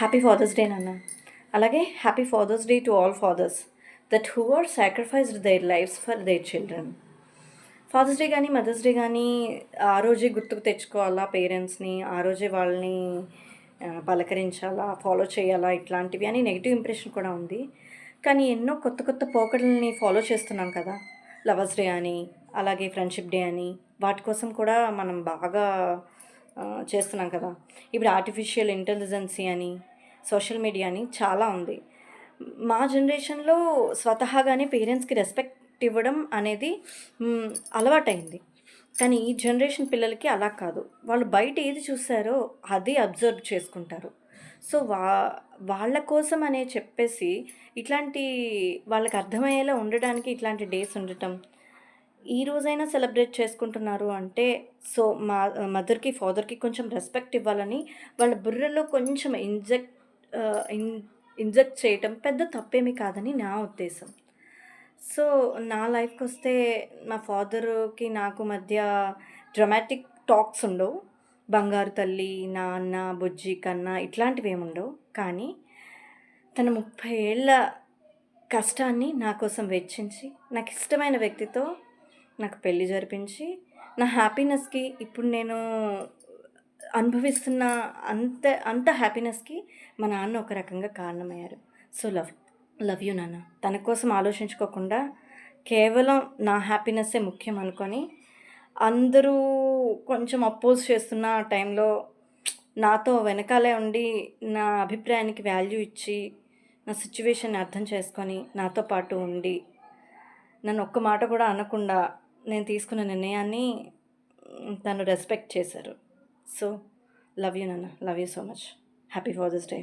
Happy Father's Day నాన్న. అలాగే happy Father's Day to all fathers that who are sacrificed their lives for their children. Father's Day కానీ Mother's Day కానీ ఆ రోజే గుర్తుకు తెచ్చుకోవాలా పేరెంట్స్ని, ఆ రోజే వాళ్ళని పలకరించాలా, ఫాలో చేయాలా, ఇట్లాంటివి అని నెగిటివ్ ఇంప్రెషన్ కూడా ఉంది. కానీ ఎన్నో కొత్త కొత్త పోకడల్ని ఫాలో చేస్తున్నాం కదా. లవర్స్ డే అని, అలాగే ఫ్రెండ్షిప్ డే అని, వాటి కోసం కూడా మనం బాగా చేస్తున్నాం కదా. ఇప్పుడు ఆర్టిఫిషియల్ ఇంటెలిజెన్సీ అని, సోషల్ మీడియా అని చాలా ఉంది. మా జనరేషన్లో స్వతహాగానే పేరెంట్స్కి రెస్పెక్ట్ ఇవ్వడం అనేది అలవాటైంది. కానీ ఈ జనరేషన్ పిల్లలకి అలా కాదు. వాళ్ళు బయట ఏది చూసారో అది అబ్జర్వ్ చేసుకుంటారు. సో వాళ్ళ కోసం అనే చెప్పేసి ఇట్లాంటి వాళ్ళకి అర్థమయ్యేలా ఉండడానికి ఇట్లాంటి డేస్ ఉండటం. ఈ రోజైనా సెలబ్రేట్ చేసుకుంటున్నారు అంటే సో మదర్‌కి, ఫాదర్‌కి కొంచెం రెస్పెక్ట్ ఇవ్వాలని వాళ్ళ బుర్రలో కొంచెం ఇంజెక్ట్ ఆహ్, ఇన్ ఇంజెక్ట్ చేయటం పెద్ద తప్పేమీ కాదని నా ఉద్దేశం. సో, నా లైఫ్‌కొస్తే మా ఫాదర్‌కి నాకు మధ్య డ్రమాటిక్ టాక్స్ ఉండవు. బంగారు తల్లి, నాన్న, బుజ్జి, కన్నా ఇట్లాంటివేముండవు. కానీ తన 30 ఏళ్ల కష్టాన్ని నా కోసం వెచ్చించి, నాకిష్టమైన వ్యక్తితో నాకు పెళ్లి జరిపించి, నా హ్యాపీనెస్‌కి ఇప్పుడు నేను అనుభవిస్తున్న అంత హ్యాపీనెస్‌కి మా నాన్న ఒక రకంగా కారణమయ్యారు. సో, లవ్ యూ నాన్న. తన కోసం ఆలోచించుకోకుండా కేవలం నా హ్యాపీనెస్సే ముఖ్యం అనుకోని, అందరూ కొంచెం అపోజ్ చేస్తున్న ఆ టైంలో నాతో వెనకాలే ఉండి, నా అభిప్రాయానికి వాల్యూ ఇచ్చి, నా సిట్యుయేషన్‌ని అర్థం చేసుకొని, నాతో పాటు ఉండి, నన్ను ఒక్క మాట కూడా అనకుండా నేను తీసుకున్న నిర్ణయాన్ని తను రెస్పెక్ట్ చేశారు. సో, లవ్ యూ నాన్న. Love you so much. Happy Father's day.